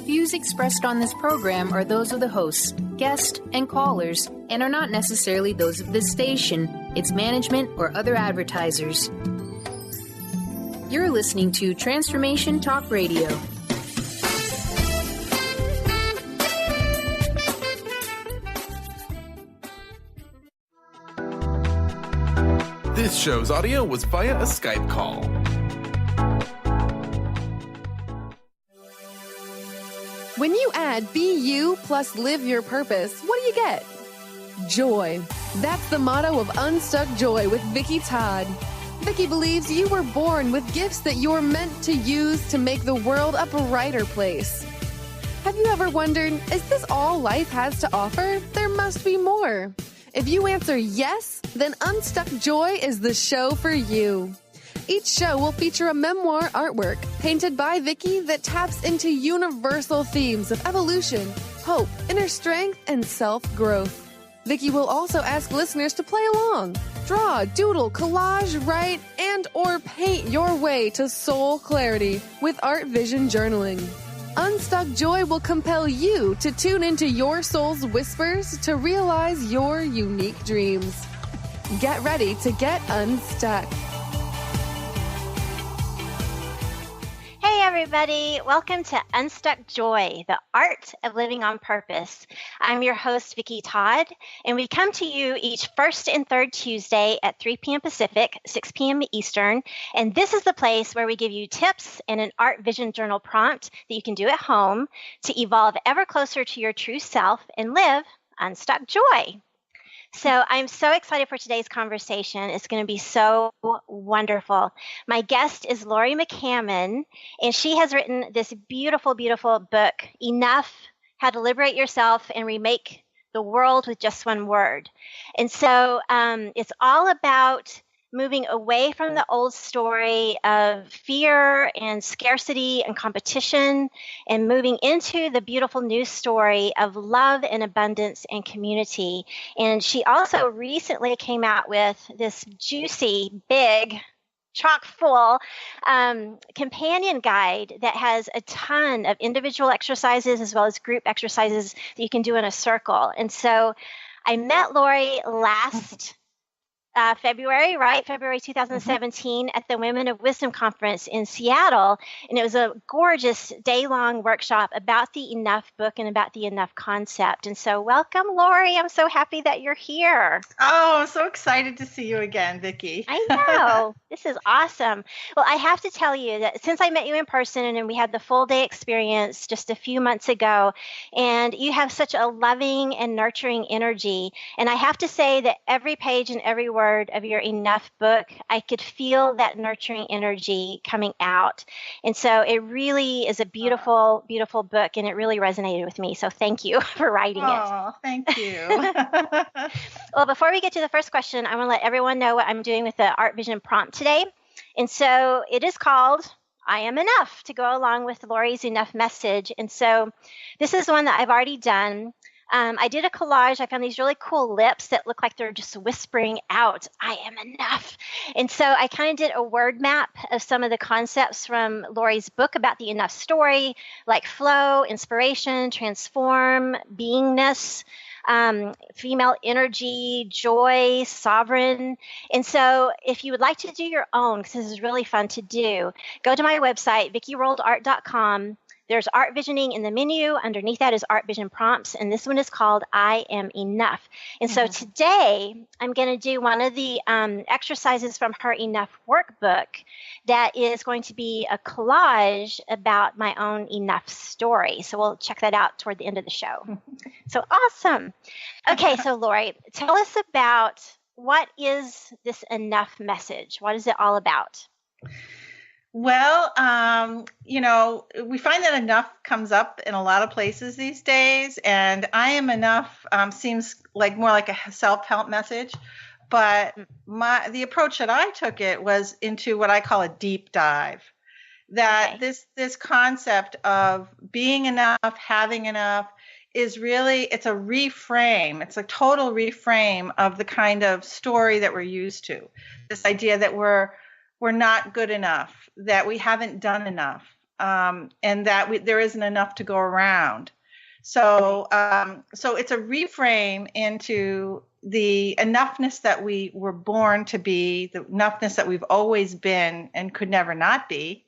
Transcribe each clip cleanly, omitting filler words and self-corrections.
Views expressed on this program are those of the hosts, guests, and callers, and are not necessarily those of this station, its management, or other advertisers. You're listening to Transformation Talk Radio. This show's audio was via a Skype call. When you add Be You plus Live Your Purpose, what do you get? Joy. That's the motto of Unstuck Joy with Vicki Todd. Vicki believes you were born with gifts that you're meant to use to make the world a brighter place. Have you ever wondered, is this all life has to offer? There must be more. If you answer yes, then Unstuck Joy is the show for you. Each show will feature a memoir artwork painted by Vicki that taps into universal themes of evolution, hope, inner strength, and self-growth. Vicki will also ask listeners to play along. Draw, doodle, collage, write, and or paint your way to soul clarity with Art Vision Journaling. Unstuck Joy will compel you to tune into your soul's whispers to realize your unique dreams. Get ready to get unstuck. Hey everybody, welcome to Unstuck Joy, the art of living on purpose. I'm your host, Vicki Todd, and we come to you each first and third Tuesday at 3 p.m. Pacific, 6 p.m. Eastern, and this is the place where we give you tips and an Art Vision Journal prompt that you can do at home to evolve ever closer to your true self and live unstuck joy. So I'm so excited for today's conversation. It's going to be so wonderful. My guest is Lori McCammon, and she has written this beautiful, beautiful book, Enough: How to Liberate Yourself and Remake the World with Just One Word. And so it's all about moving away from the old story of fear and scarcity and competition and moving into the beautiful new story of love and abundance and community. And she also recently came out with this juicy, big, chock full companion guide that has a ton of individual exercises as well as group exercises that you can do in a circle. And so I met Lori last February 2017 at the Women of Wisdom Conference in Seattle. And it was a gorgeous day-long workshop about the Enough book and about the Enough concept. And so welcome, Lori. I'm so happy that you're here. Oh, I'm so excited to see you again, Vicki. I know. This is awesome. Well, I have to tell you that since I met you in person and we had the full day experience just a few months ago, and you have such a loving and nurturing energy. And I have to say that every page and every word of your Enough book, I could feel that nurturing energy coming out. And so it really is a beautiful, beautiful book, and it really resonated with me. So thank you for writing it. Oh, thank you. Well, before we get to the first question, I want to let everyone know what I'm doing with the Art Vision prompt today. And so it is called I Am Enough, to go along with Lori's Enough message. And so this is one that I've already done. I did a collage. I found these really cool lips that look like they're just whispering out, I am enough. And so I kind of did a word map of some of the concepts from Lori's book about the Enough story, like flow, inspiration, transform, beingness, female energy, joy, sovereign. And so if you would like to do your own, because this is really fun to do, go to my website, VickiWorldArt.com. There's Art Visioning in the menu. Underneath that is Art Vision Prompts, and this one is called I Am Enough. And so today, I'm going to do one of the exercises from her Enough workbook that is going to be a collage about my own Enough story. So we'll check that out toward the end of the show. So awesome. Okay, so Lori, tell us about what is this Enough message? What is it all about? Well, we find that enough comes up in a lot of places these days, and I am enough seems like more like a self-help message. But the approach that I took it was into what I call a deep dive. That this concept of being enough, having enough, is really, it's a reframe. It's a total reframe of the kind of story that we're used to. This idea that we're not good enough, that we haven't done enough, and that there isn't enough to go around. So, so it's a reframe into the enoughness that we were born to be, the enoughness that we've always been and could never not be.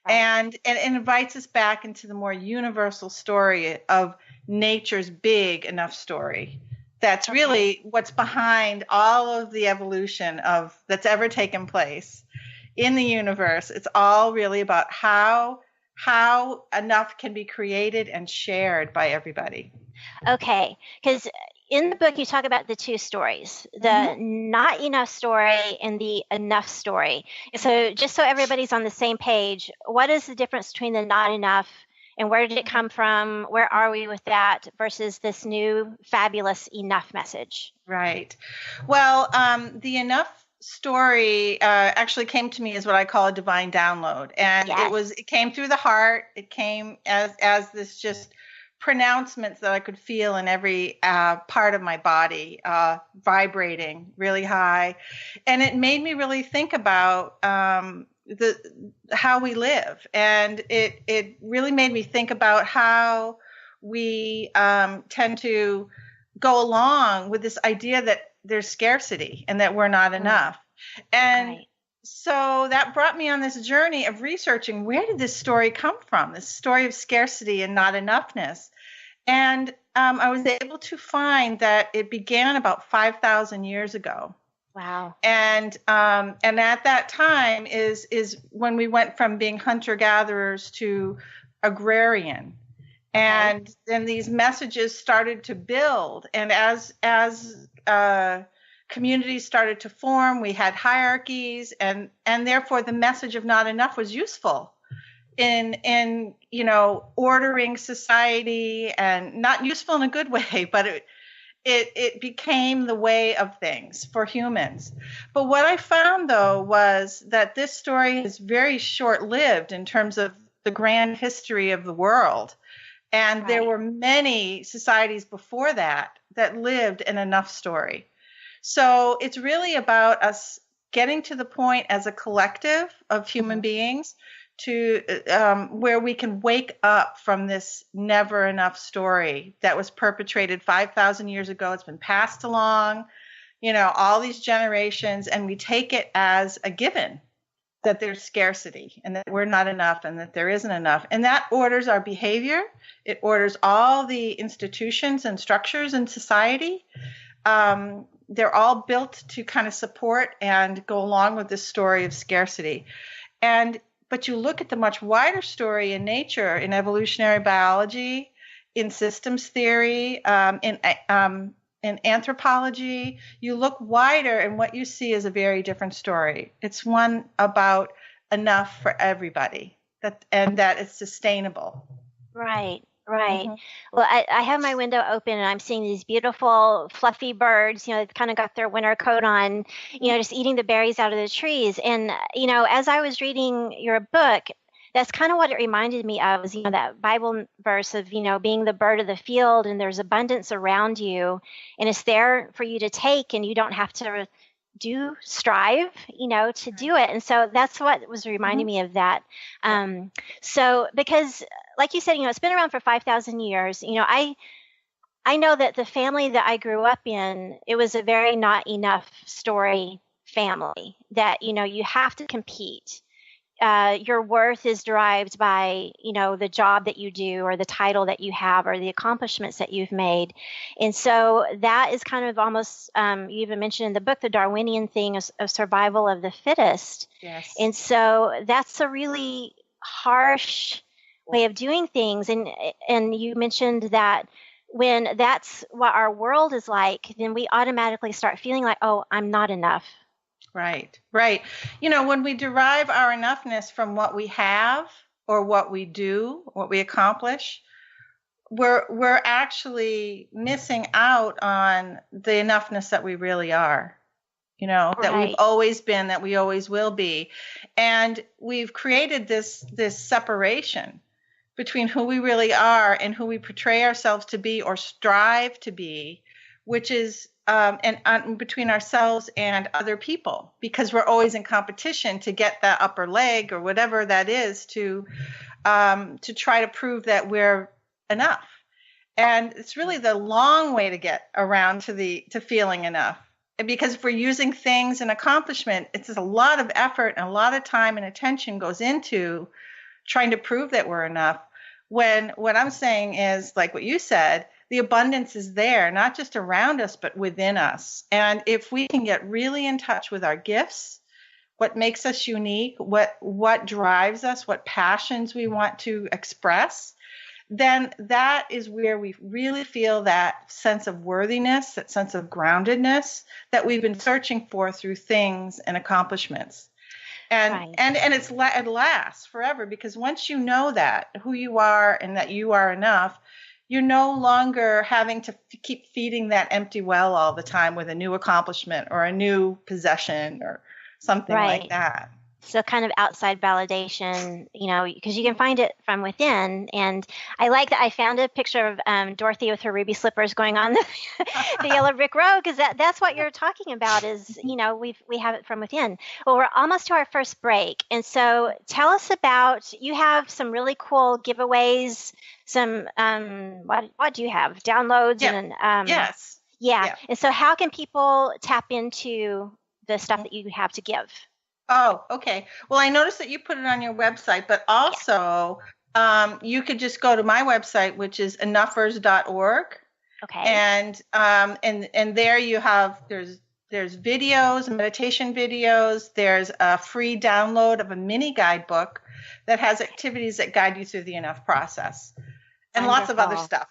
Right. And it invites us back into the more universal story of nature's big enough story. That's really what's behind all of the evolution that's ever taken place in the universe. It's all really about how enough can be created and shared by everybody. Okay, because in the book you talk about the two stories, the not enough story and the enough story. So just so everybody's on the same page, what is the difference between the not enough and where did it come from? Where are we with that versus this new fabulous enough message? Right. Well, the enough story actually came to me as what I call a divine download. And it came through the heart. It came as this just pronouncements that I could feel in every part of my body, vibrating really high. And it made me really think about how we live. And it really made me think about how we tend to go along with this idea that there's scarcity and that we're not enough. And so that brought me on this journey of researching, where did this story come from? This story of scarcity and not enoughness. And I was able to find that it began about 5,000 years ago. Wow. And at that time is when we went from being hunter-gatherers to agrarian. And then these messages started to build. And as communities started to form, we had hierarchies, and therefore the message of not enough was useful in ordering society, and not useful in a good way, but it became the way of things for humans. But what I found, though, was that this story is very short-lived in terms of the grand history of the world. And there were many societies before that lived an enough story. So it's really about us getting to the point as a collective of human beings to where we can wake up from this never enough story that was perpetrated 5,000 years ago. It's been passed along, all these generations, and we take it as a given that there's scarcity and that we're not enough and that there isn't enough. And that orders our behavior. It orders all the institutions and structures in society. They're all built to kind of support and go along with this story of scarcity. But you look at the much wider story in nature, in evolutionary biology, in systems theory, in anthropology, you look wider and what you see is a very different story. It's one about enough for everybody, and that it's sustainable. Right. Well, I have my window open and I'm seeing these beautiful fluffy birds, they've kind of got their winter coat on, just eating the berries out of the trees. And, as I was reading your book, that's kind of what it reminded me of, was, that Bible verse of, being the bird of the field and there's abundance around you and it's there for you to take and you don't have to strive, to do it. And so that's what was reminding me of that. So because like you said, it's been around for 5,000 years, I know that the family that I grew up in, it was a very not enough story family that, you have to compete. Your worth is derived by, the job that you do or the title that you have or the accomplishments that you've made. And so that is kind of almost, you even mentioned in the book, the Darwinian thing of survival of the fittest. Yes. And so that's a really harsh way of doing things. And you mentioned that when that's what our world is like, then we automatically start feeling like, oh, I'm not enough. Right. When we derive our enoughness from what we have or what we do, what we accomplish, we're actually missing out on the enoughness that we really are, that we've always been, that we always will be. And we've created this separation between who we really are and who we portray ourselves to be or strive to be, which is and between ourselves and other people, because we're always in competition to get that upper leg or whatever that is to to try to prove that we're enough. And it's really the long way to get around to feeling enough. And because if we're using things and accomplishment, it's just a lot of effort and a lot of time and attention goes into trying to prove that we're enough. When what I'm saying is, like what you said, the abundance is there, not just around us, but within us. And if we can get really in touch with our gifts, what makes us unique, what drives us, what passions we want to express, then that is where we really feel that sense of worthiness, that sense of groundedness that we've been searching for through things and accomplishments. And Right. and it lasts forever, because once you know that, who you are and that you are enough, you're no longer having to keep feeding that empty well all the time with a new accomplishment or a new possession or something Right. like that. So kind of outside validation, because you can find it from within. And I like that I found a picture of Dorothy with her ruby slippers going on the yellow brick road, because that's what you're talking about is, we have it from within. Well, we're almost to our first break. And so tell us about, you have some really cool giveaways, some, what do you have? Downloads? Yeah. And Yes. Yeah. Yeah. And so how can people tap into the stuff that you have to give? Oh, okay. Well, I noticed that you put it on your website, but also you could just go to my website, which is enoughters.org. Okay. And there you have there's videos, meditation videos. There's a free download of a mini guidebook that has activities that guide you through the enough process, and lots of other Wonderful. stuff.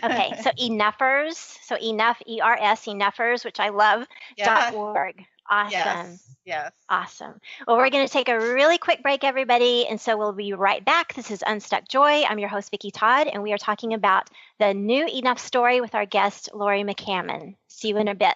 Okay, so Enoughters, so enough, ERS, Enoughters, which I love, Yeah. .org. Awesome. Yes. Awesome. Well, we're going to take a really quick break, everybody, and so we'll be right back. This is Unstuck Joy. I'm your host, Vicki Todd, and we are talking about the new Enough story with our guest, Lori McCammon. See you in a bit.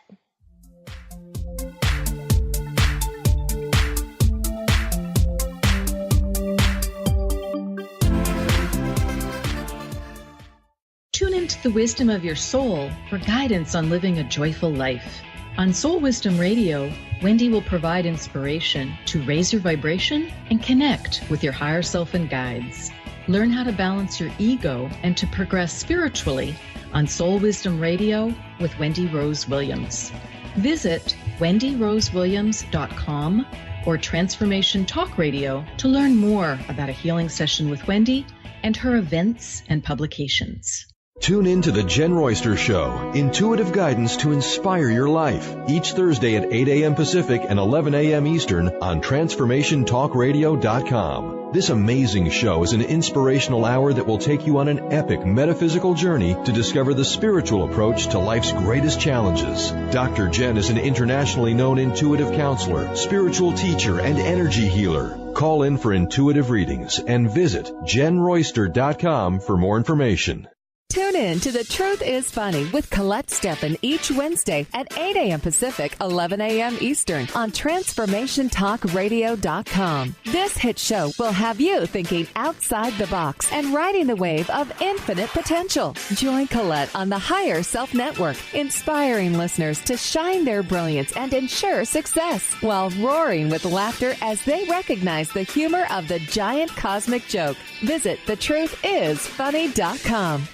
Tune into the wisdom of your soul for guidance on living a joyful life. On Soul Wisdom Radio, Wendy will provide inspiration to raise your vibration and connect with your higher self and guides. Learn how to balance your ego and to progress spiritually on Soul Wisdom Radio with Wendy Rose Williams. Visit wendyrosewilliams.com or Transformation Talk Radio to learn more about a healing session with Wendy and her events and publications. Tune in to The Jen Royster Show, intuitive guidance to inspire your life, each Thursday at 8 a.m. Pacific and 11 a.m. Eastern on TransformationTalkRadio.com. This amazing show is an inspirational hour that will take you on an epic metaphysical journey to discover the spiritual approach to life's greatest challenges. Dr. Jen is an internationally known intuitive counselor, spiritual teacher, and energy healer. Call in for intuitive readings and visit JenRoyster.com for more information. Tune in to The Truth is Funny with Colette Steffen each Wednesday at 8 a.m. Pacific, 11 a.m. Eastern on TransformationTalkRadio.com. This hit show will have you thinking outside the box and riding the wave of infinite potential. Join Colette on the Higher Self Network, inspiring listeners to shine their brilliance and ensure success while roaring with laughter as they recognize the humor of the giant cosmic joke. Visit thetruthисfunny.com.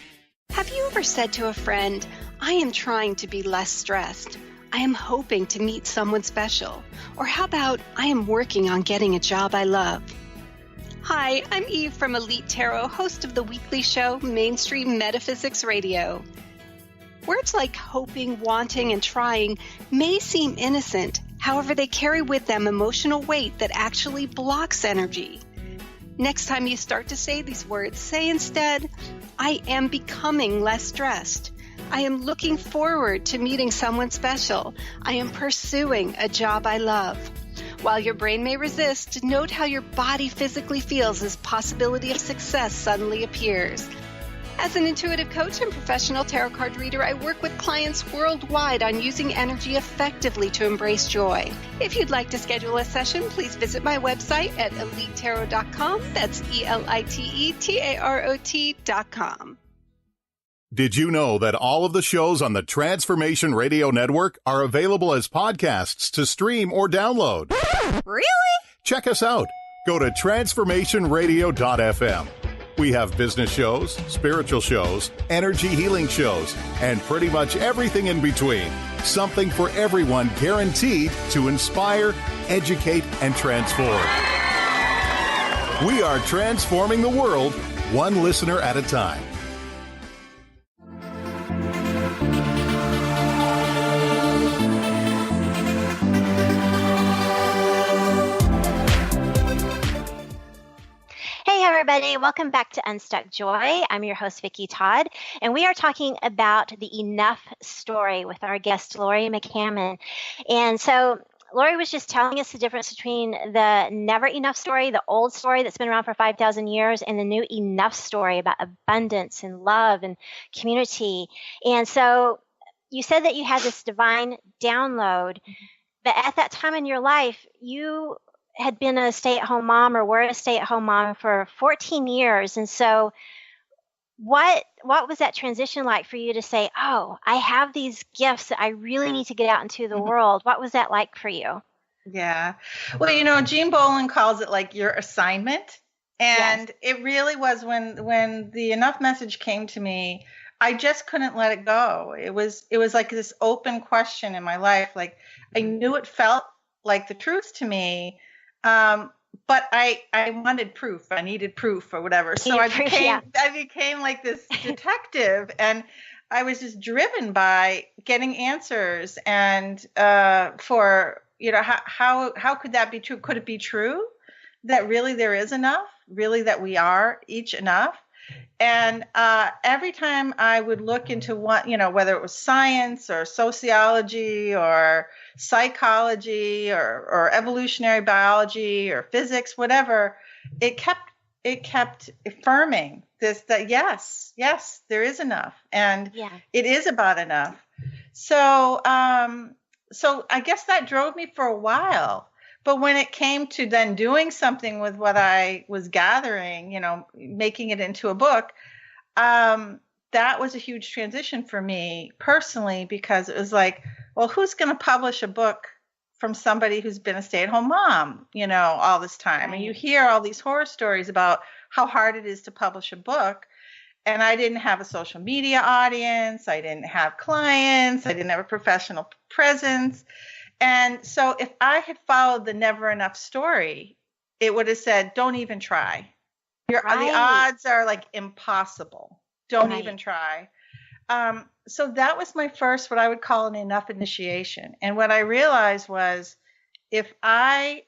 Have you ever said to a friend, I am trying to be less stressed. I am hoping to meet someone special. Or how about, I am working on getting a job I love. Hi, I'm Eve from Elite Tarot, host of the weekly show Mainstream Metaphysics Radio. Words like hoping, wanting, and trying may seem innocent. However, they carry with them emotional weight that actually blocks energy. Next time you start to say these words, say instead, I am becoming less stressed. I am looking forward to meeting someone special. I am pursuing a job I love. While your brain may resist, note how your body physically feels as possibility of success suddenly appears. As an intuitive coach and professional tarot card reader, I work with clients worldwide on using energy effectively to embrace joy. If you'd like to schedule a session, please visit my website at elitetarot.com. That's ELITETAROT.com. Did you know that all of the shows on the Transformation Radio Network are available as podcasts to stream or download? Really? Check us out. Go to transformationradio.fm. We have business shows, spiritual shows, energy healing shows, and pretty much everything in between. Something for everyone, guaranteed to inspire, educate, and transform. We are transforming the world, one listener at a time. Hey everybody, welcome back to Unstuck Joy. I'm your host, Vicki Todd, and we are talking about the enough story with our guest, Lori McCammon. And so Lori was just telling us the difference between the never enough story, the old story that's been around for 5,000 years, and the new enough story about abundance and love and community. And so you said that you had this divine download, but at that time in your life, you had been a stay-at-home mom or were a stay-at-home mom for 14 years. And so what was that transition like for you to say, oh, I have these gifts that I really need to get out into the world? What was that like for you? Yeah. Well, Jean Boland calls it like your assignment. And It really was when the enough message came to me, I just couldn't let it go. It was like this open question in my life. Like I knew it felt like the truth to me. But I wanted proof. I needed proof or whatever. So I became like this detective, and I was just driven by getting answers. And for how could that be true? Could it be true that really there is enough? Really that we are each enough? And every time I would look into one, whether it was science or sociology or psychology or evolutionary biology or physics, whatever, it kept affirming this, that yes, there is enough, and it is about enough. So I guess that drove me for a while. But when it came to then doing something with what I was gathering, making it into a book, that was a huge transition for me personally, because it was like, well, who's going to publish a book from somebody who's been a stay-at-home mom, all this time? Right. And you hear all these horror stories about how hard it is to publish a book. And I didn't have a social media audience. I didn't have clients. I didn't have a professional presence. And so if I had followed the never enough story, it would have said, don't even try. The odds are like impossible. Don't even try. So that was my first, what I would call an enough initiation. And what I realized was if I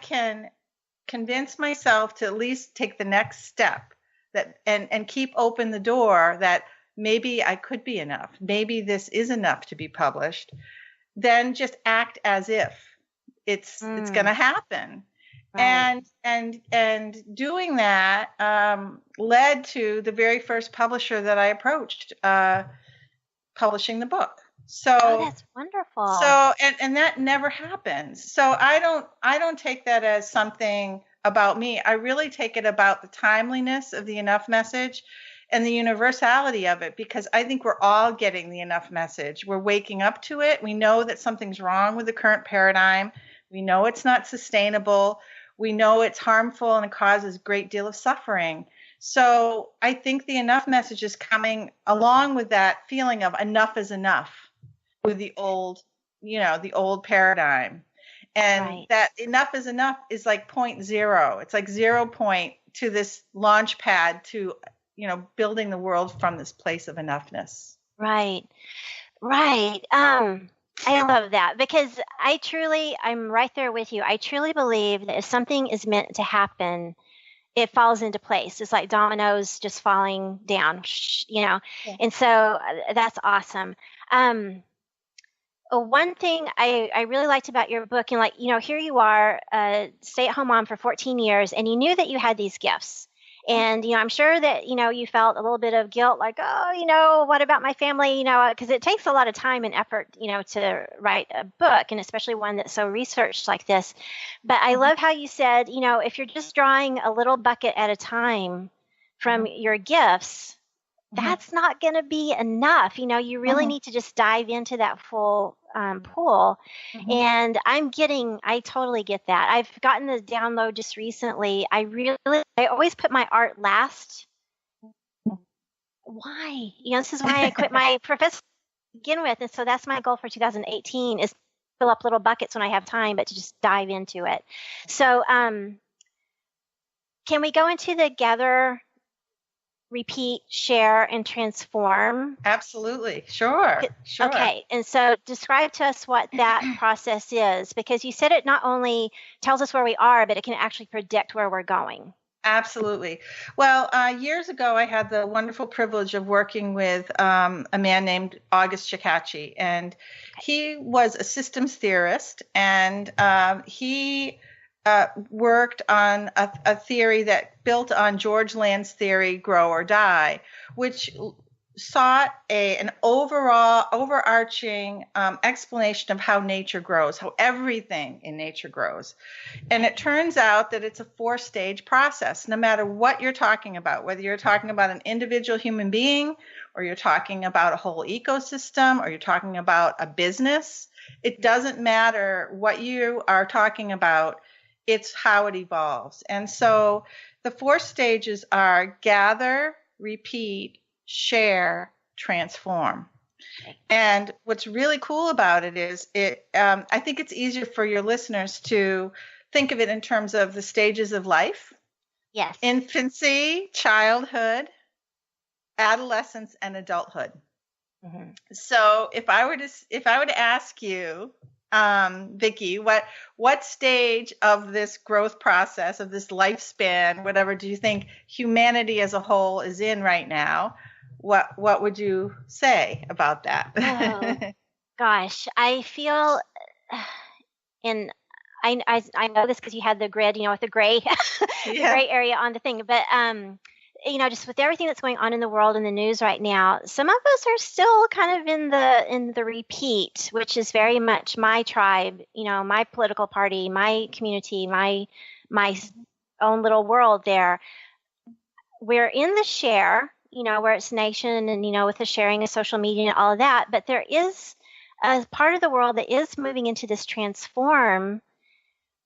can convince myself to at least take the next step and keep open the door that maybe I could be enough, maybe this is enough to be published, then just act as if it's going to happen. Right. And doing that led to the very first publisher that I approached, publishing the book. So that's wonderful. So and that never happens. So I don't take that as something about me. I really take it about the timeliness of the enough message and the universality of it, because I think we're all getting the enough message. We're waking up to it. We know that something's wrong with the current paradigm. We know it's not sustainable. We know it's harmful and it causes a great deal of suffering. So I think the enough message is coming along with that feeling of enough is enough with the old paradigm. And that enough is like 0.0. It's like 0 point to this launch pad to building the world from this place of enoughness. Right. I love that, because I'm right there with you. I truly believe that if something is meant to happen, it falls into place. It's like dominoes just falling down, Yeah. And so that's awesome. One thing I really liked about your book, and here you are, a stay-at-home mom for 14 years, and you knew that you had these gifts. And, I'm sure that, you felt a little bit of guilt, like, oh, what about my family? Because it takes a lot of time and effort, to write a book, and especially one that's so researched like this. But I love how you said, if you're just drawing a little bucket at a time from your gifts, that's not going to be enough. You really need to just dive into that full pool. And I totally get that. I've gotten the download just recently. I always put my art last. Why? This is why I quit my professor to begin with. And so that's my goal for 2018 is fill up little buckets when I have time, but to just dive into it. So can we go into the gather, repeat, share, and transform? Absolutely. Sure. Okay. And so describe to us what that process is, because you said it not only tells us where we are, but it can actually predict where we're going. Absolutely. Well, years ago, I had the wonderful privilege of working with a man named August Shikachi, and he was a systems theorist, and he worked on a theory that built on George Land's theory, grow or die, which sought an overarching explanation of how nature grows, how everything in nature grows. And it turns out that it's a 4-stage process, no matter what you're talking about, whether you're talking about an individual human being, or you're talking about a whole ecosystem, or you're talking about a business. It doesn't matter what you are talking about. It's how it evolves. And so the 4 stages are gather, repeat, share, transform. And what's really cool about it is I think it's easier for your listeners to think of it in terms of the stages of life. Yes. Infancy, childhood, adolescence, and adulthood. So if I were to ask you, Vicki, what stage of this growth process, of this lifespan, whatever, do you think humanity as a whole is in right now? What would you say about that? Oh, gosh, I feel, and I know this because you had the grid, with the gray, the gray area on the thing. But just with everything that's going on in the world and the news right now, some of us are still kind of in the repeat, which is very much my tribe, my political party, my community, my own little world there. We're in the share, where it's nation and, with the sharing of social media and all of that. But there is a part of the world that is moving into this transform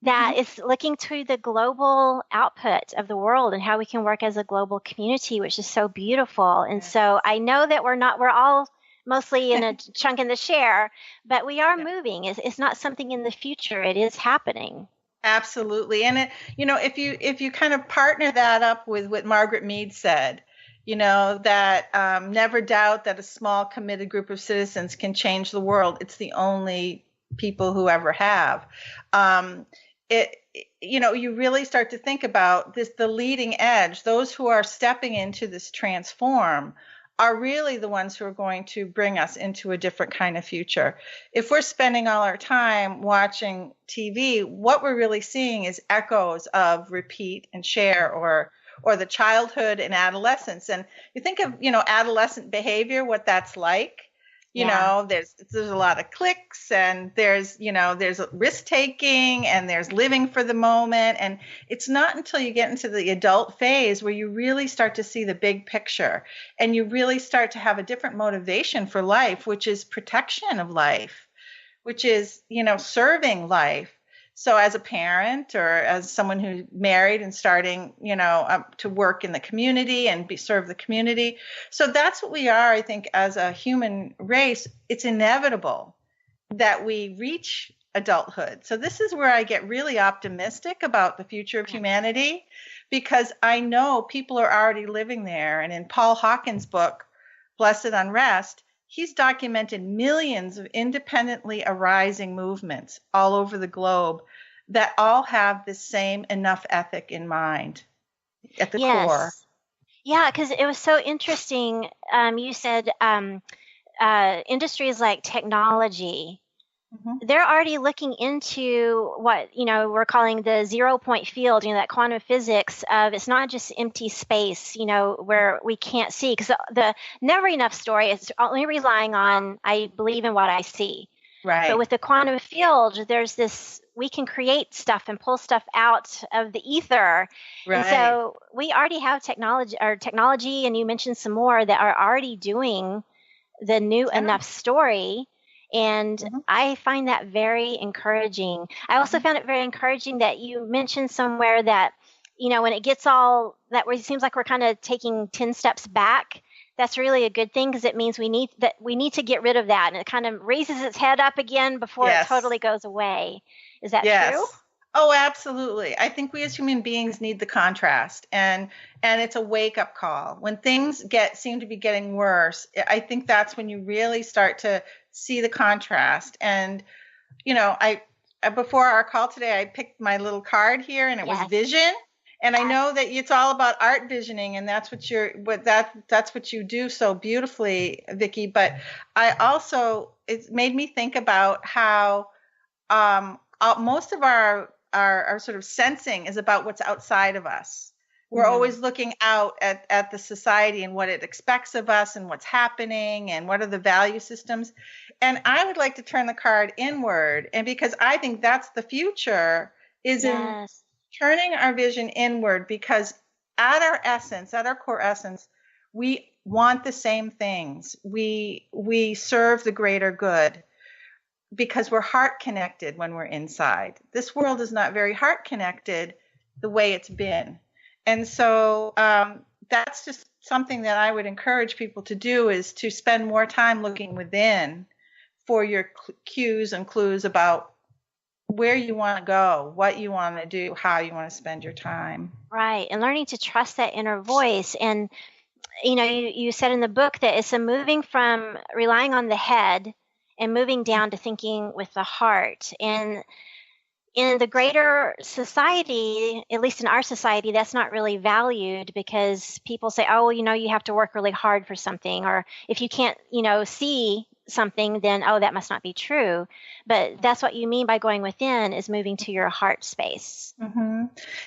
that is looking to the global output of the world and how we can work as a global community, which is so beautiful. And so I know that we're all mostly in a chunk in the share, but we are moving. It's not something in the future. It is happening. Absolutely. And if you kind of partner that up with what Margaret Mead said, that never doubt that a small committed group of citizens can change the world. It's the only people who ever have. You really start to think about this, the leading edge, those who are stepping into this transform are really the ones who are going to bring us into a different kind of future. If we're spending all our time watching TV, what we're really seeing is echoes of repeat and share, or the childhood and adolescence. And you think of, adolescent behavior, what that's like. There's a lot of clicks, and there's risk taking, and there's living for the moment. And it's not until you get into the adult phase where you really start to see the big picture, and you really start to have a different motivation for life, which is protection of life, which is, serving life. So as a parent, or as someone who's married and starting, to work in the community and serve the community. So that's what we are, I think, as a human race. It's inevitable that we reach adulthood. So this is where I get really optimistic about the future of humanity, because I know people are already living there. And in Paul Hawken's book, Blessed Unrest, he's documented millions of independently arising movements all over the globe that all have the same enough ethic in mind at the core. Yeah, because it was so interesting. You said industries like technology, they're already looking into what, we're calling the 0 point field, that quantum physics of it's not just empty space, where we can't see, because the never enough story is only relying on, I believe in what I see. Right. But with the quantum field, there's this, we can create stuff and pull stuff out of the ether. Right. And so we already have technology, and you mentioned some more that are already doing the new enough story. And I find that very encouraging. I also found it very encouraging that you mentioned somewhere that, when it gets all that way, it seems like we're kind of taking 10 steps back. That's really a good thing, because it means we need to get rid of that, and it kind of raises its head up again before it totally goes away. Is that true? Oh, absolutely. I think we as human beings need the contrast, and it's a wake-up call. When things seem to be getting worse, I think that's when you really start to see the contrast. And I before our call today, I picked my little card here, and it was vision. And I know that it's all about art visioning, and that's what you do so beautifully, Vicki. But it made me think about how most of our sort of sensing is about what's outside of us. We're always looking out at the society and what it expects of us and what's happening and what are the value systems. And I would like to turn the card inward, and because I think that's the future, is in turning our vision inward, because at our core essence, we want the same things. We serve the greater good because we're heart connected when we're inside. This world is not very heart connected the way it's been. And so that's just something that I would encourage people to do, is to spend more time looking within for your cues and clues about where you want to go, what you want to do, how you want to spend your time. Right. And learning to trust that inner voice. And, you said in the book that it's a moving from relying on the head and moving down to thinking with the heart. And in the greater society, at least in our society, that's not really valued, because people say, oh, you have to work really hard for something. Or if you can't, see something, then, oh, that must not be true. But that's what you mean by going within, is moving to your heart space.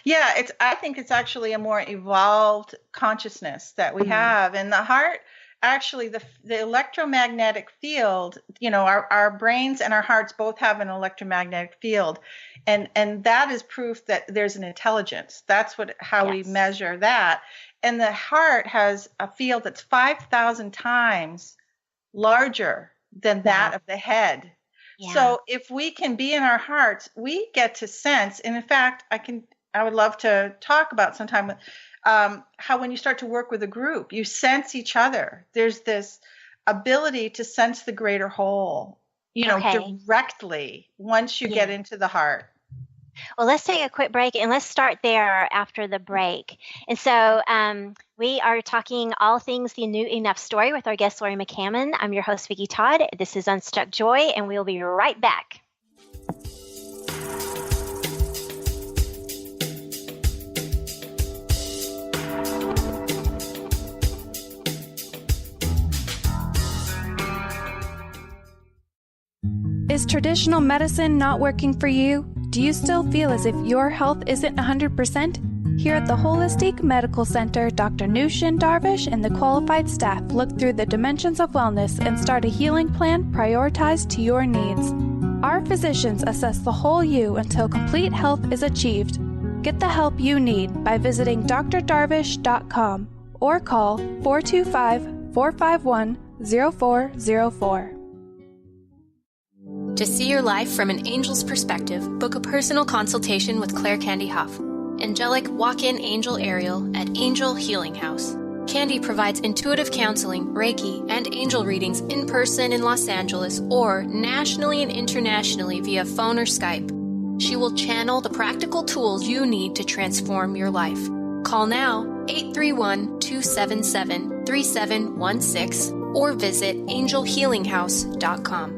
Yeah, I think it's actually a more evolved consciousness that we have. And the heart, actually, the electromagnetic field, our brains and our hearts both have an electromagnetic field. And that is proof that there's an intelligence. That's how we measure that. And the heart has a field that's 5,000 times larger than that of the head. Yeah. So if we can be in our hearts, we get to sense. And in fact, I would love to talk about sometime how when you start to work with a group, you sense each other. There's this ability to sense the greater whole, directly once you get into the heart. Well, let's take a quick break, and let's start there after the break. And so we are talking all things the New Enough story with our guest, Lori McCammon. I'm your host, Vicki Todd. This is Unstuck Joy, and we'll be right back. Is traditional medicine not working for you? Do you still feel as if your health isn't 100%? Here at the Holistic Medical Center, Dr. Nushin Darvish and the qualified staff look through the dimensions of wellness and start a healing plan prioritized to your needs. Our physicians assess the whole you until complete health is achieved. Get the help you need by visiting drdarvish.com or call 425-451-0404. To see your life from an angel's perspective, book a personal consultation with Claire Candy Huff, angelic walk-in angel Ariel at Angel Healing House. Candy provides intuitive counseling, Reiki, and angel readings in person in Los Angeles or nationally and internationally via phone or Skype. She will channel the practical tools you need to transform your life. Call now, 831-277-3716, or visit angelhealinghouse.com.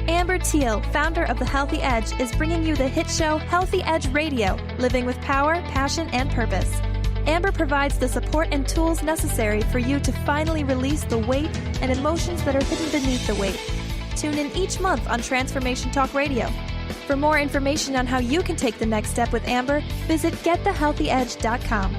Amber Teal, founder of The Healthy Edge, is bringing you the hit show Healthy Edge Radio, living with power, passion, and purpose. Amber provides the support and tools necessary for you to finally release the weight and emotions that are hidden beneath the weight. Tune in each month on Transformation Talk Radio. For more information on how you can take the next step with Amber, visit getthehealthyedge.com.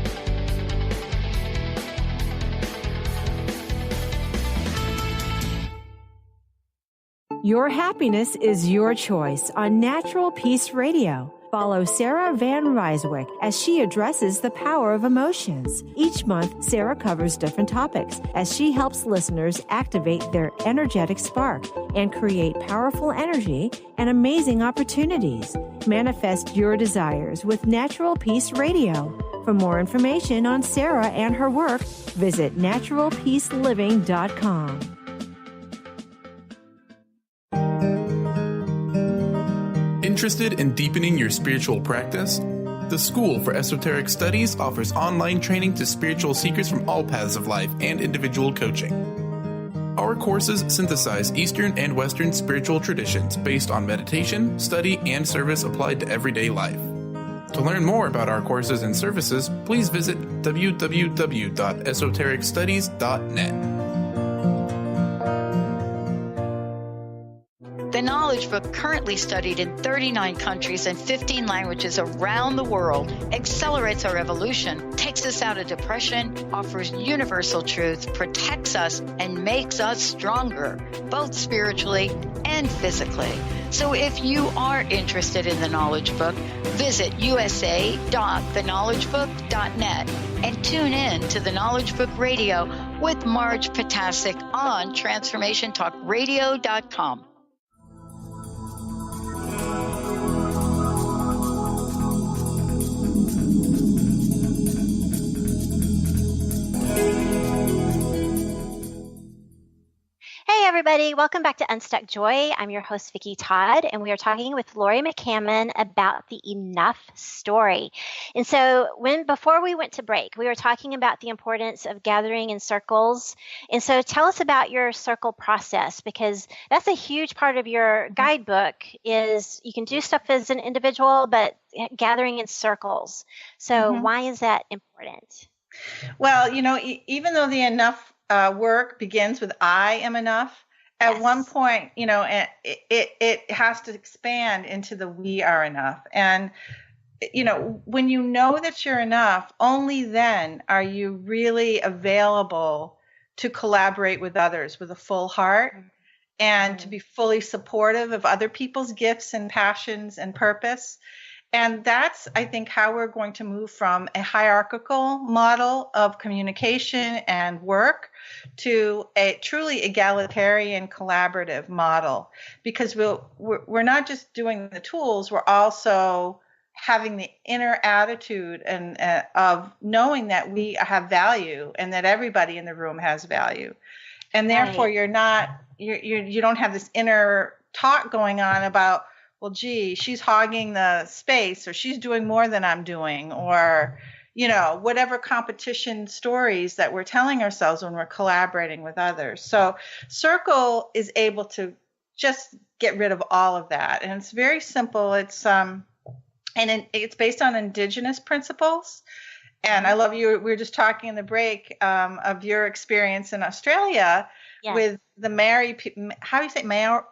Your happiness is your choice on Natural Peace Radio. Follow Sarah Van Ryswick as she addresses the power of emotions. Each month, Sarah covers different topics as she helps listeners activate their energetic spark and create powerful energy and amazing opportunities. Manifest your desires with Natural Peace Radio. For more information on Sarah and her work, visit naturalpeaceliving.com. Interested in deepening your spiritual practice? The School for Esoteric Studies offers online training to spiritual seekers from all paths of life and individual coaching. Our courses synthesize Eastern and Western spiritual traditions based on meditation, study, and service applied to everyday life. To learn more about our courses and services, please visit www.esotericstudies.net. The Knowledge Book, currently studied in 39 countries and 15 languages around the world, accelerates our evolution, takes us out of depression, offers universal truth, protects us, and makes us stronger, both spiritually and physically. So if you are interested in the Knowledge Book, visit usa.theknowledgebook.net and tune in to the Knowledge Book Radio with Marge Potasic on TransformationTalkRadio.com. Hey everybody, welcome back to Unstuck Joy. I'm your host, Vicki Todd, and we are talking with Lori McCammon about the Enough story. And so before we went to break, we were talking about the importance of gathering in circles. And so tell us about your circle process, because that's a huge part of your guidebook. Is you can do stuff as an individual, but gathering in circles. So why is that important? Well, even though the enough work begins with I am enough, at one point, it has to expand into the we are enough. And, when you know that you're enough, only then are you really available to collaborate with others with a full heart and to be fully supportive of other people's gifts and passions and purpose. And that's, I think, how we're going to move from a hierarchical model of communication and work to a truly egalitarian collaborative model. Because we're not just doing the tools, we're also having the inner attitude and of knowing that we have value and that everybody in the room has value. And therefore, you don't have this inner talk going on about, well, gee, she's hogging the space, or she's doing more than I'm doing, or, whatever competition stories that we're telling ourselves when we're collaborating with others. So Circle is able to just get rid of all of that. And it's very simple. It's it's based on indigenous principles. And I love you. We were just talking in the break of your experience in Australia with the Maori. How do you say Maori?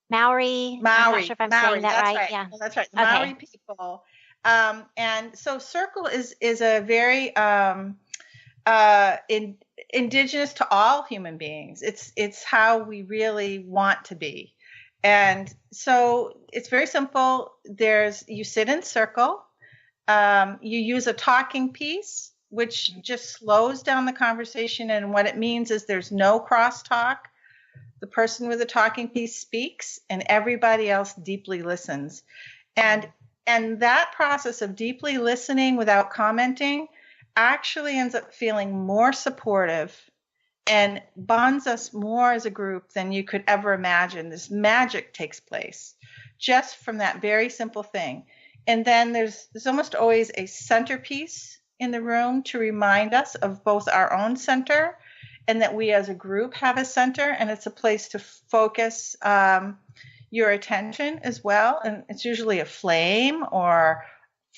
Maori. I'm not sure if I'm saying that right. Yeah, well, that's right. The Maori people. And so Circle is a very indigenous to all human beings. It's how we really want to be. And so it's very simple. You sit in circle. You use a talking piece, which just slows down the conversation. And what it means is there's no crosstalk. The person with the talking piece speaks and everybody else deeply listens. And that process of deeply listening without commenting actually ends up feeling more supportive and bonds us more as a group than you could ever imagine. This magic takes place just from that very simple thing. And then there's almost always a centerpiece in the room to remind us of both our own center and that we as a group have a center, and it's a place to focus your attention as well. And it's usually a flame or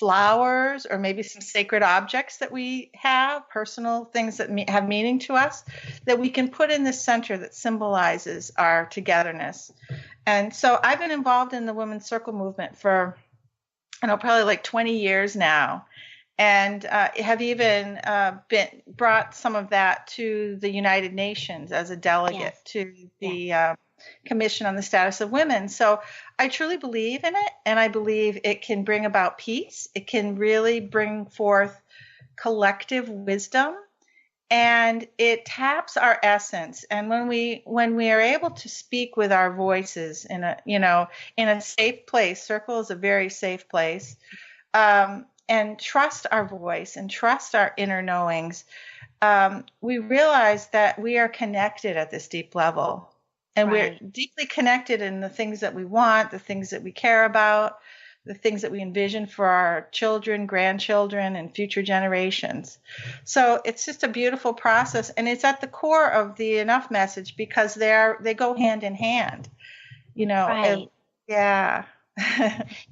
flowers or maybe some sacred objects that we have, personal things that have meaning to us, that we can put in the center that symbolizes our togetherness. And so I've been involved in the Women's Circle movement for, probably like 20 years now. And have even brought some of that to the United Nations as a delegate to the Commission on the Status of Women. So I truly believe in it, and I believe it can bring about peace. It can really bring forth collective wisdom, and it taps our essence. And when we are able to speak with our voices in a safe place, Circle is a very safe place, and trust our voice and trust our inner knowings, we realize that we are connected at this deep level. And Right. we're deeply connected in the things that we want, the things that we care about, the things that we envision for our children, grandchildren, and future generations. So it's just a beautiful process. And it's at the core of the Enough message, because they go hand in hand. Right. Yeah.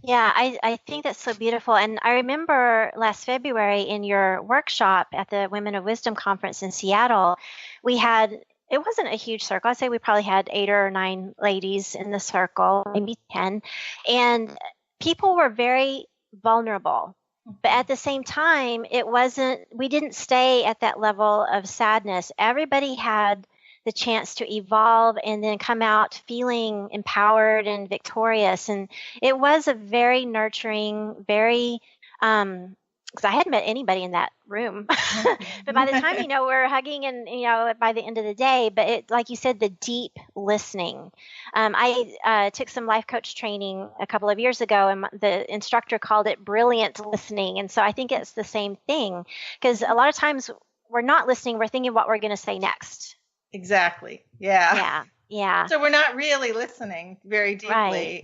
Yeah, I think that's so beautiful. And I remember last February in your workshop at the Women of Wisdom conference in Seattle, it wasn't a huge circle. I'd say we probably had 8 or 9 ladies in the circle, maybe 10. And people were very vulnerable. But at the same time, we didn't stay at that level of sadness. Everybody had the chance to evolve and then come out feeling empowered and victorious. And it was a very nurturing, very, because I hadn't met anybody in that room. But by the time, we're hugging and, by the end of the day, but it, like you said, the deep listening. I took some life coach training a couple of years ago, and the instructor called it brilliant listening. And so I think it's the same thing, because a lot of times we're not listening. We're thinking what we're going to say next. Exactly. Yeah. Yeah. So we're not really listening very deeply.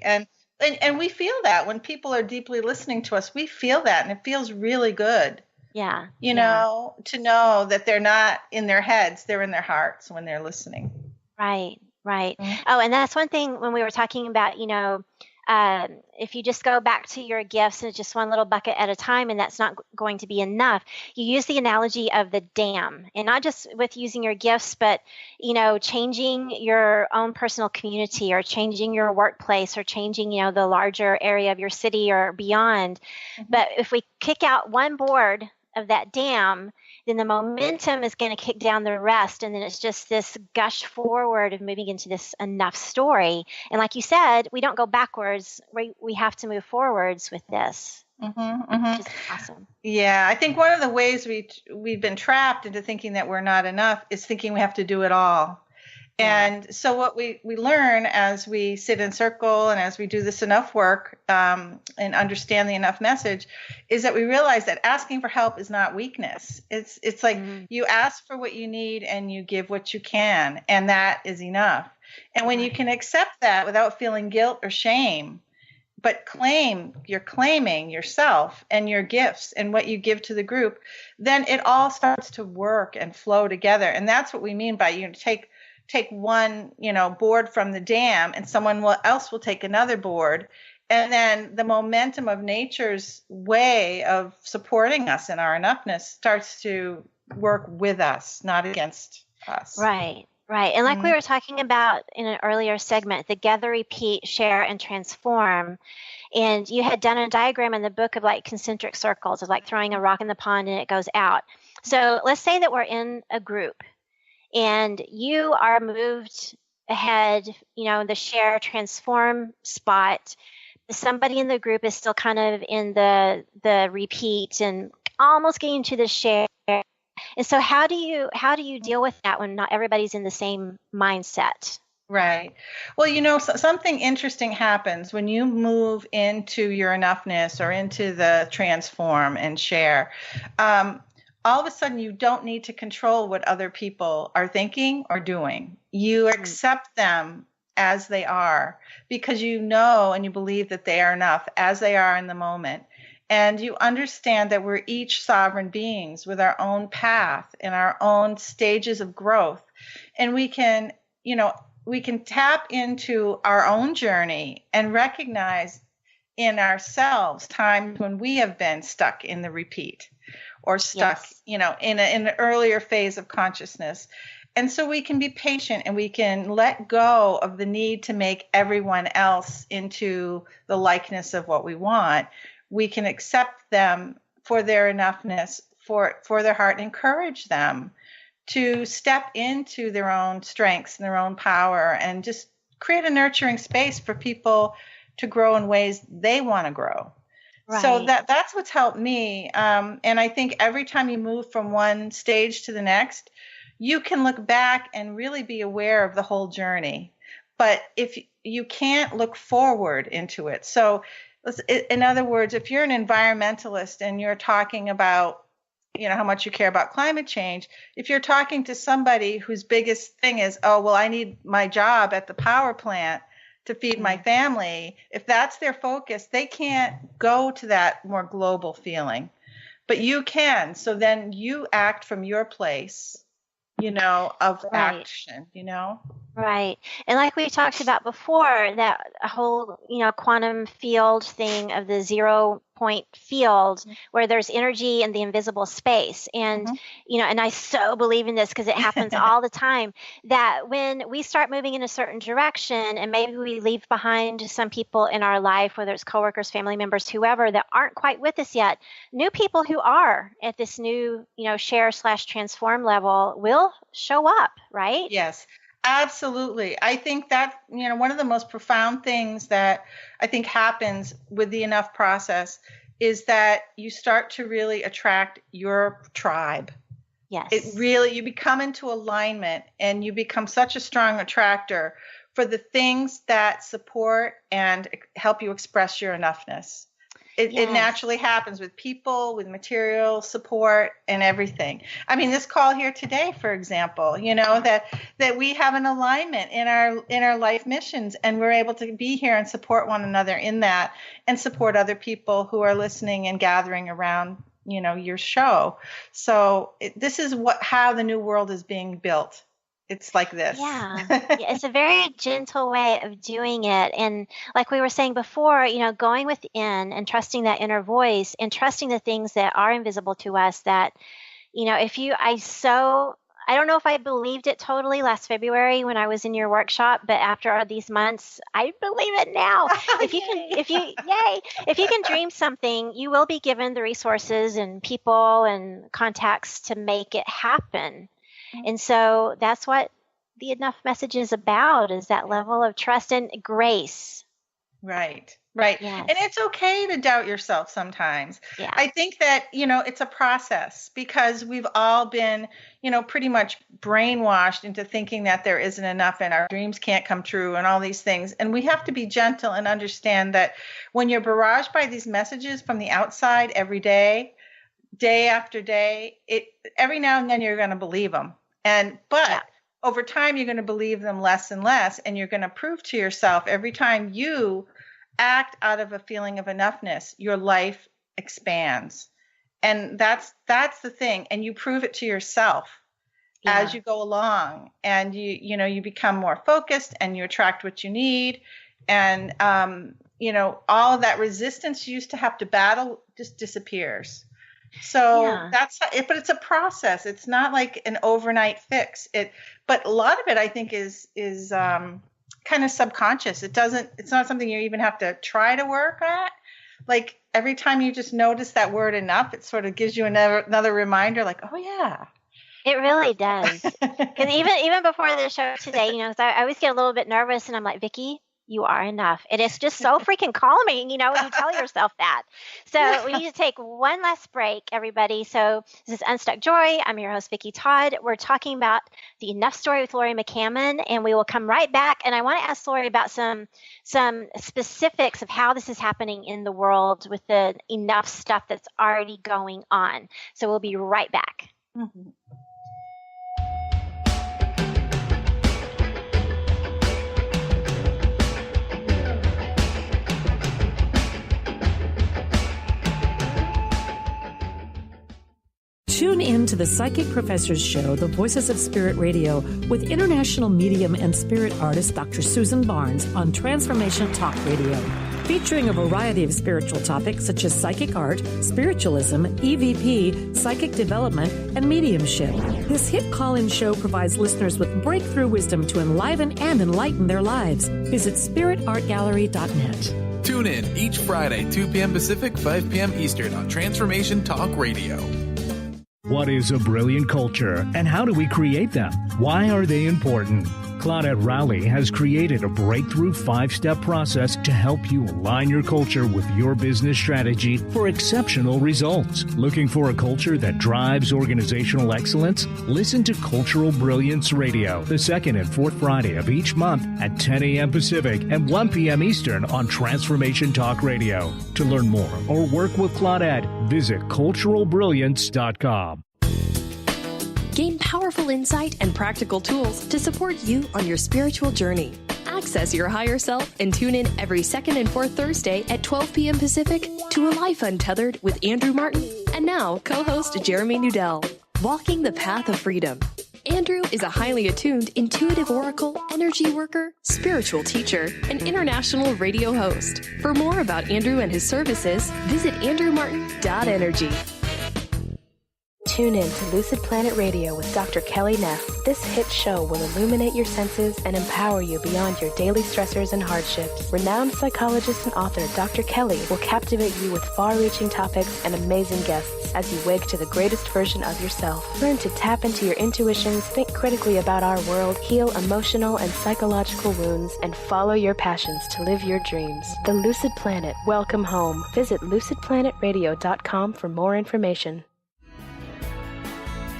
Right. And we feel that when people are deeply listening to us, we feel that, and it feels really good. Yeah. To know that they're not in their heads, they're in their hearts when they're listening. Right. Mm-hmm. Oh, and that's one thing when we were talking about, if you just go back to your gifts and just one little bucket at a time, and that's not going to be enough, you use the analogy of the dam, and not just with using your gifts, but, changing your own personal community, or changing your workplace, or changing, the larger area of your city or beyond. Mm-hmm. But if we kick out one board of that dam, then the momentum is going to kick down the rest. And then it's just this gush forward of moving into this enough story. And like you said, we don't go backwards. We have to move forwards with this. Which is awesome. Yeah. I think one of the ways we've been trapped into thinking that we're not enough is thinking we have to do it all. And so what we learn as we sit in circle and as we do this enough work and understand the enough message is that we realize that asking for help is not weakness. It's like you ask for what you need and you give what you can, and that is enough. And when you can accept that without feeling guilt or shame, but you're claiming yourself and your gifts and what you give to the group, then it all starts to work and flow together. And that's what we mean by take one, board from the dam, and someone else will take another board. And then the momentum of nature's way of supporting us in our enoughness starts to work with us, not against us. Right. And like we were talking about in an earlier segment, the gather, repeat, share, and transform. And you had done a diagram in the book of like concentric circles, of like throwing a rock in the pond and it goes out. So let's say that we're in a group, and you are moved ahead, the share, transform spot. Somebody in the group is still kind of in the repeat and almost getting to the share. And so how do you deal with that when not everybody's in the same mindset? Right. Well, something interesting happens when you move into your enoughness or into the transform and share. All of a sudden, you don't need to control what other people are thinking or doing. You accept them as they are, because you know and you believe that they are enough as they are in the moment. And you understand that we're each sovereign beings with our own path and our own stages of growth. And we can tap into our own journey and recognize in ourselves times when we have been stuck in the repeat or stuck, in an earlier phase of consciousness. And so we can be patient and we can let go of the need to make everyone else into the likeness of what we want. We can accept them for their enoughness, for their heart, and encourage them to step into their own strengths and their own power and just create a nurturing space for people to grow in ways they want to grow. Right. So that's what's helped me. And I think every time you move from one stage to the next, you can look back and really be aware of the whole journey. But if you can't look forward into it. So in other words, if you're an environmentalist and you're talking about, how much you care about climate change, if you're talking to somebody whose biggest thing is, oh, well, I need my job at the power plant to feed my family, if that's their focus, they can't go to that more global feeling. But you can. So then you act from your place, of action, Right. And like we talked about before, that whole, quantum field thing of the 0 point field where there's energy in the invisible space. And, and I so believe in this because it happens all the time, that when we start moving in a certain direction and maybe we leave behind some people in our life, whether it's coworkers, family members, whoever, that aren't quite with us yet, new people who are at this new, share/transform level will show up, right? Yes. Absolutely. I think that, one of the most profound things that I think happens with the Enough process is that you start to really attract your tribe. Yes. You become into alignment and you become such a strong attractor for the things that support and help you express your enoughness. It naturally happens with people, with material support and everything. I mean, this call here today, for example, that we have an alignment in our life missions, and we're able to be here and support one another in that, and support other people who are listening and gathering around, your show. So this is how the new world is being built. It's like this. Yeah, it's a very gentle way of doing it. And like we were saying before, going within and trusting that inner voice and trusting the things that are invisible to us that, I don't know if I believed it totally last February when I was in your workshop, but after all these months, I believe it now. If you can dream something, you will be given the resources and people and contacts to make it happen. And so that's what the Enough message is about, is that level of trust and grace. Right. Yes. And it's okay to doubt yourself sometimes. Yeah. I think that, it's a process because we've all been, pretty much brainwashed into thinking that there isn't enough and our dreams can't come true and all these things. And we have to be gentle and understand that when you're barraged by these messages from the outside every day, day after day, every now and then you're going to believe them. But over time, you're going to believe them less and less, and you're going to prove to yourself every time you act out of a feeling of enoughness, your life expands. And that's the thing. And you prove it to yourself as you go along, and you become more focused and you attract what you need. And, all of that resistance you used to have to battle just disappears. So that's it, but it's a process. It's not like an overnight fix. But a lot of it, I think, is kind of subconscious. It's not something you even have to try to work at. Like every time you just notice that word enough, it sort of gives you another reminder, like, oh yeah. It really does. Because even before the show today, I always get a little bit nervous, and I'm like, Vicki, you are enough. And it's just so freaking calming, when you tell yourself that. So we need to take one last break, everybody. So this is Unstuck Joy. I'm your host, Vicki Todd. We're talking about the Enough story with Lori McCammon, and we will come right back. And I want to ask Lori about some specifics of how this is happening in the world with the Enough stuff that's already going on. So we'll be right back. Mm-hmm. Tune in to the Psychic Professors Show, The Voices of Spirit Radio, with international medium and spirit artist Dr. Susan Barnes on Transformation Talk Radio, featuring a variety of spiritual topics such as psychic art, spiritualism, EVP, psychic development, and mediumship. This hit call-in show provides listeners with breakthrough wisdom to enliven and enlighten their lives. Visit spiritartgallery.net. Tune in each Friday, 2 p.m. Pacific, 5 p.m. Eastern on Transformation Talk Radio. What is a brilliant culture, and how do we create them? Why are they important? Claudette Rowley has created a breakthrough 5-step process to help you align your culture with your business strategy for exceptional results. Looking for a culture that drives organizational excellence? Listen to Cultural Brilliance Radio, the second and fourth Friday of each month at 10 a.m. Pacific and 1 p.m. Eastern on Transformation Talk Radio. To learn more or work with Claudette, visit culturalbrilliance.com. Gain powerful insight and practical tools to support you on your spiritual journey. Access your higher self and tune in every second and fourth Thursday at 12 p.m. Pacific to A Life Untethered with Andrew Martin and now co-host Jeremy Nudell. Walking the Path of Freedom. Andrew is a highly attuned, intuitive oracle, energy worker, spiritual teacher, and international radio host. For more about Andrew and his services, visit andrewmartin.energy. Tune in to Lucid Planet Radio with Dr. Kelly Neff. This hit show will illuminate your senses and empower you beyond your daily stressors and hardships. Renowned psychologist and author Dr. Kelly will captivate you with far-reaching topics and amazing guests as you wake to the greatest version of yourself. Learn to tap into your intuitions, think critically about our world, heal emotional and psychological wounds, and follow your passions to live your dreams. The Lucid Planet. Welcome home. Visit lucidplanetradio.com for more information.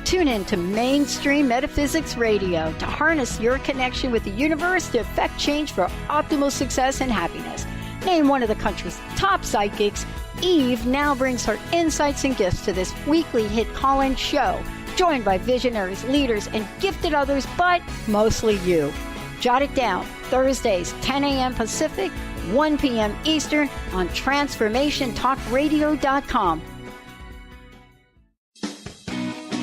Tune in to Mainstream Metaphysics Radio to harness your connection with the universe to effect change for optimal success and happiness. Named one of the country's top psychics, Eve now brings her insights and gifts to this weekly hit call-in show, joined by visionaries, leaders, and gifted others, but mostly you. Jot it down, Thursdays, 10 a.m. Pacific, 1 p.m. Eastern on TransformationTalkRadio.com.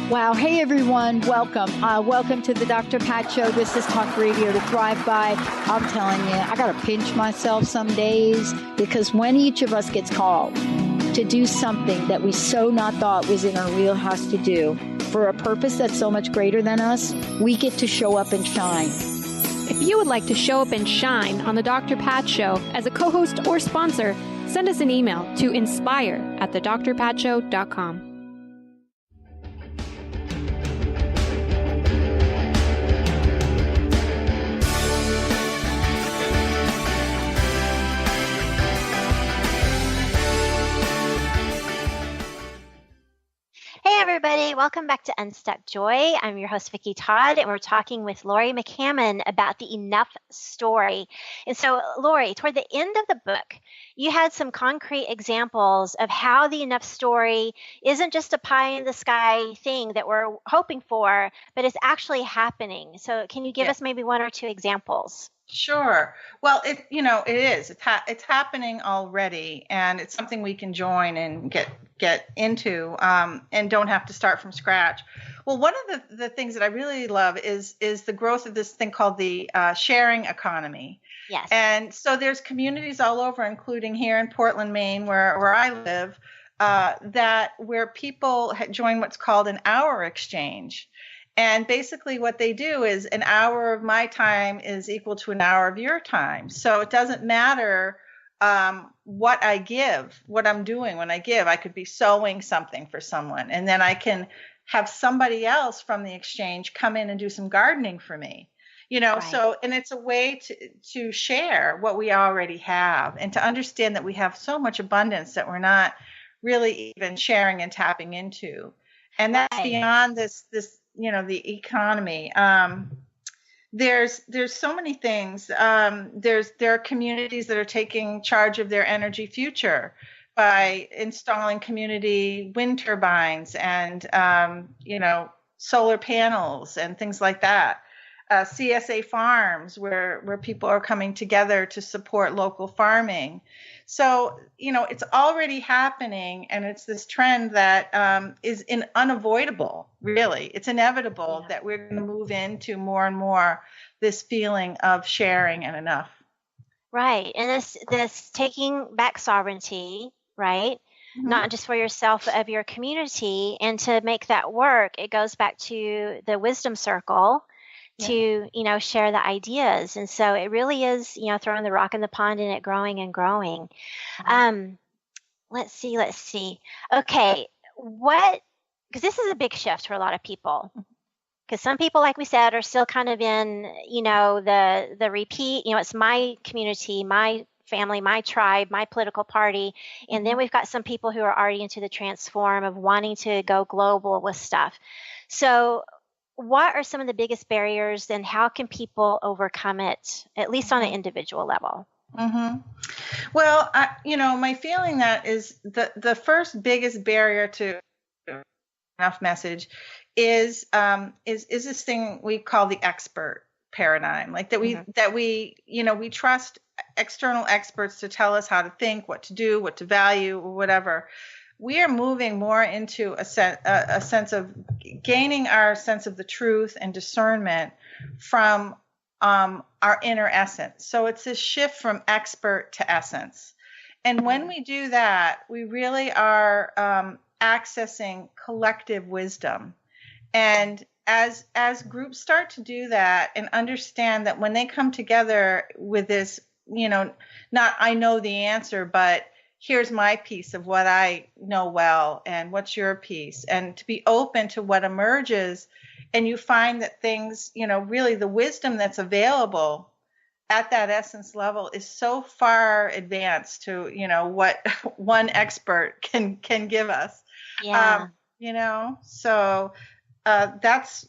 Wow. Hey, everyone. Welcome. Welcome to the Dr. Pat Show. This is Talk Radio to Thrive By. I'm telling you, I got to pinch myself some days because when each of us gets called to do something that we so not thought was in our wheelhouse to do for a purpose that's so much greater than us, we get to show up and shine. If you would like to show up and shine on the Dr. Pat Show as a co-host or sponsor, send us an email to inspire@thedrpatshow.com. Hey everybody, welcome back to Unstuck Joy. I'm your host Vicki Todd, and we're talking with Lori McCammon about the Enough story. And so, Lori, toward the end of the book, you had some concrete examples of how the Enough story isn't just a pie in the sky thing that we're hoping for, but it's actually happening. So can you give us maybe one or two examples? Sure. Well, it is. It's happening already, and it's something we can join and get into, and don't have to start from scratch. Well, one of the things that I really love is the growth of this thing called the sharing economy. Yes. And so there's communities all over, including here in Portland, Maine, where I live, where people join what's called an hour exchange. And basically what they do is an hour of my time is equal to an hour of your time. So it doesn't matter what I give, what I'm doing when I give. I could be sewing something for someone, and then I can have somebody else from the exchange come in and do some gardening for me. Right. So, and it's a way to share what we already have and to understand that we have so much abundance that we're not really even sharing and tapping into. And that's beyond this the economy. There's so many things. There are communities that are taking charge of their energy future by installing community wind turbines and solar panels and things like that. CSA farms where people are coming together to support local farming. So, it's already happening, and it's this trend that is unavoidable, really. It's inevitable that we're going to move into more and more this feeling of sharing and enough. Right. And this taking back sovereignty, right? Mm-hmm. Not just for yourself, but of your community. And to make that work, it goes back to the wisdom circle. To, share the ideas. And so it really is, throwing the rock in the pond and it growing and growing. Mm-hmm. Let's see. Okay. What because this is a big shift for a lot of people. Because some people, like we said, are still kind of in, the repeat, it's my community, my family, my tribe, my political party. And then we've got some people who are already into the transform of wanting to go global with stuff. So what are some of the biggest barriers, and how can people overcome it, at least on an individual level? Well, my feeling that is the first biggest barrier to enough message is this thing we call the expert paradigm, like that we trust external experts to tell us how to think, what to do, what to value, or whatever. We are moving more into a sense of gaining our sense of the truth and discernment from our inner essence. So it's this shift from expert to essence. And when we do that, we really are accessing collective wisdom. And as groups start to do that and understand that when they come together with this, not I know the answer, but here's my piece of what I know well, and what's your piece, and to be open to what emerges. And you find that things, really the wisdom that's available at that essence level is so far advanced to, what one expert can give us. Yeah. So that's,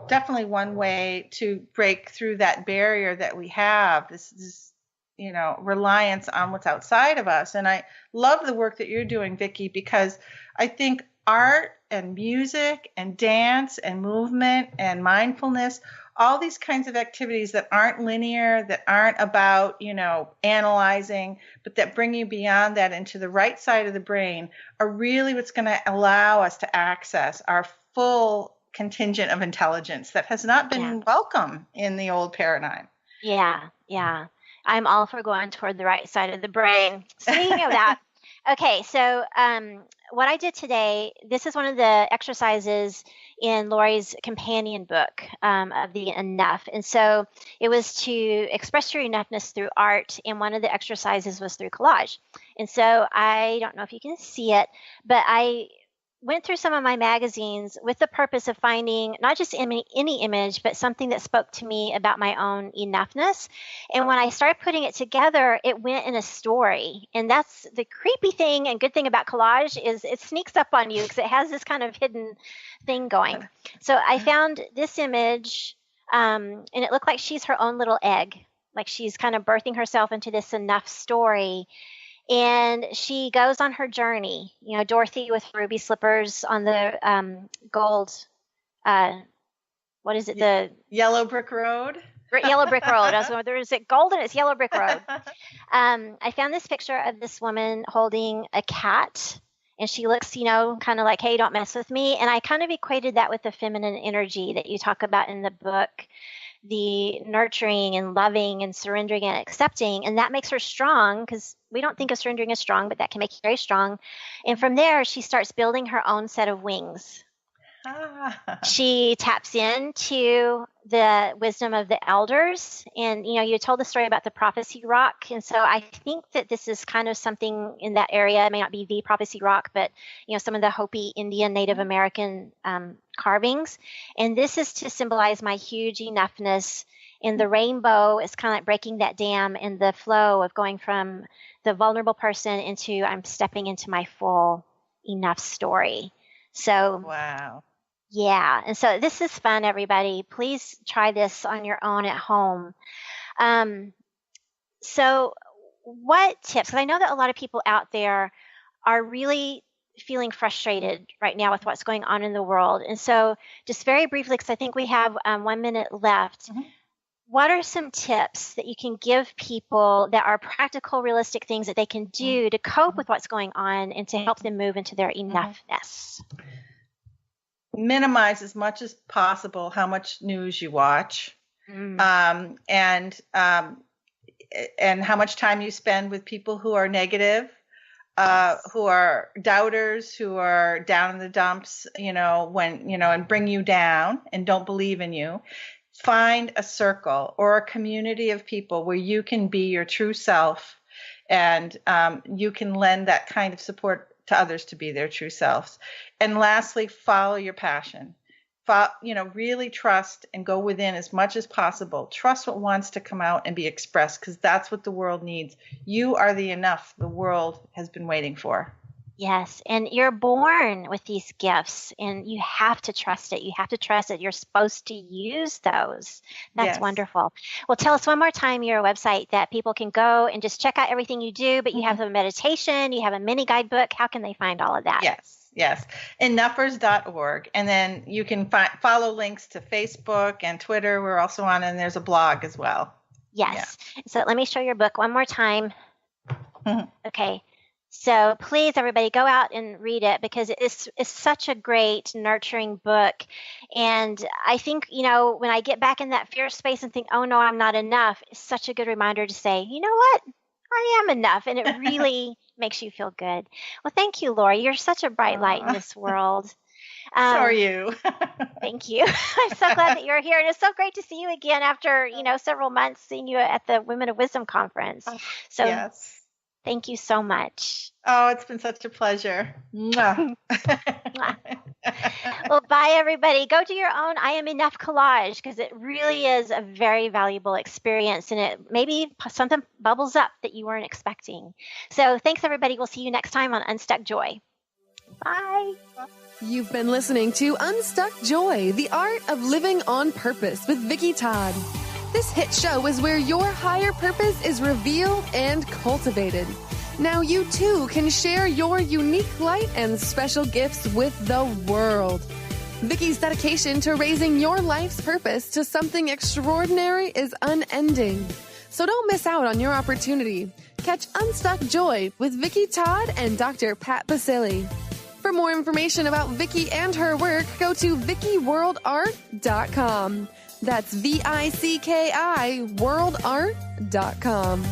definitely one way to break through that barrier that we have, this reliance on what's outside of us. And I love the work that you're doing, Vicki, because I think art and music and dance and movement and mindfulness, all these kinds of activities that aren't linear, that aren't about, analyzing, but that bring you beyond that into the right side of the brain, are really what's going to allow us to access our full contingent of intelligence that has not been welcome in the old paradigm. Yeah. I'm all for going toward the right side of the brain. Speaking of that, okay, so what I did today, this is one of the exercises in Lori's companion book of the Enough. And so it was to express your enoughness through art, and one of the exercises was through collage. And so I don't know if you can see it, but I went through some of my magazines with the purpose of finding not just any image, but something that spoke to me about my own enoughness. And when I started putting it together, it went in a story. And that's the creepy thing and good thing about collage, is it sneaks up on you because it has this kind of hidden thing going. So I found this image, and it looked like she's her own little egg, like she's kind of birthing herself into this enough story. And she goes on her journey, Dorothy with ruby slippers on the gold, what is it? The yellow brick road. Yellow brick road. I was going, is it golden? It's yellow brick road. I found this picture of this woman holding a cat, and she looks, kind of like, hey, don't mess with me. And I kind of equated that with the feminine energy that you talk about in the book, the nurturing and loving and surrendering and accepting. And that makes her strong, because we don't think of surrendering as strong, but that can make you very strong. And from there, she starts building her own set of wings. She taps into the wisdom of the elders. And, you told the story about the prophecy rock. And so I think that this is kind of something in that area. It may not be the prophecy rock, but, some of the Hopi Indian Native American carvings. And this is to symbolize my huge enoughness. And the rainbow is kind of like breaking that dam in the flow of going from the vulnerable person into I'm stepping into my full enough story. So, wow. Yeah. And so this is fun, everybody. Please try this on your own at home. So what tips? Because I know that a lot of people out there are really feeling frustrated right now with what's going on in the world. And so just very briefly, because I think we have 1 minute left, what are some tips that you can give people that are practical, realistic things that they can do to cope with what's going on and to help them move into their enoughness? Minimize as much as possible how much news you watch, and how much time you spend with people who are negative, who are doubters, who are down in the dumps, and bring you down and don't believe in you. Find a circle or a community of people where you can be your true self, and you can lend that kind of support to others to be their true selves. And lastly, follow your passion. Really trust and go within as much as possible. Trust what wants to come out and be expressed, because that's what the world needs. You are the enough the world has been waiting for. Yes, and you're born with these gifts, and you have to trust it. You have to trust that you're supposed to use those. That's wonderful. Well, tell us one more time your website that people can go and just check out everything you do, but you have a meditation, you have a mini guidebook. How can they find all of that? Yes. Enoughers.org. And then you can follow links to Facebook and Twitter. We're also on, and there's a blog as well. Yes. Yeah. So let me show your book one more time. Okay. So please, everybody, go out and read it, because it's such a great, nurturing book. And I think, when I get back in that fear space and think, oh, no, I'm not enough, it's such a good reminder to say, you know what? I am enough. And it really makes you feel good. Well, thank you, Lori. You're such a bright light in this world. So are you. Thank you. I'm so glad that you're here. And it's so great to see you again after, several months seeing you at the Women of Wisdom conference. So yes. Thank you so much. Oh, it's been such a pleasure. Well, bye, everybody. Go do your own I Am Enough collage, because it really is a very valuable experience, and it maybe something bubbles up that you weren't expecting. So thanks, everybody. We'll see you next time on Unstuck Joy. Bye. You've been listening to Unstuck Joy, the art of living on purpose with Vicki Todd. This hit show is where your higher purpose is revealed and cultivated. Now you too can share your unique light and special gifts with the world. Vicki's dedication to raising your life's purpose to something extraordinary is unending. So don't miss out on your opportunity. Catch Unstuck Joy with Vicki Todd and Dr. Pat Basile. For more information about Vicki and her work, go to VickiWorldArt.com. That's VICKI worldart.com.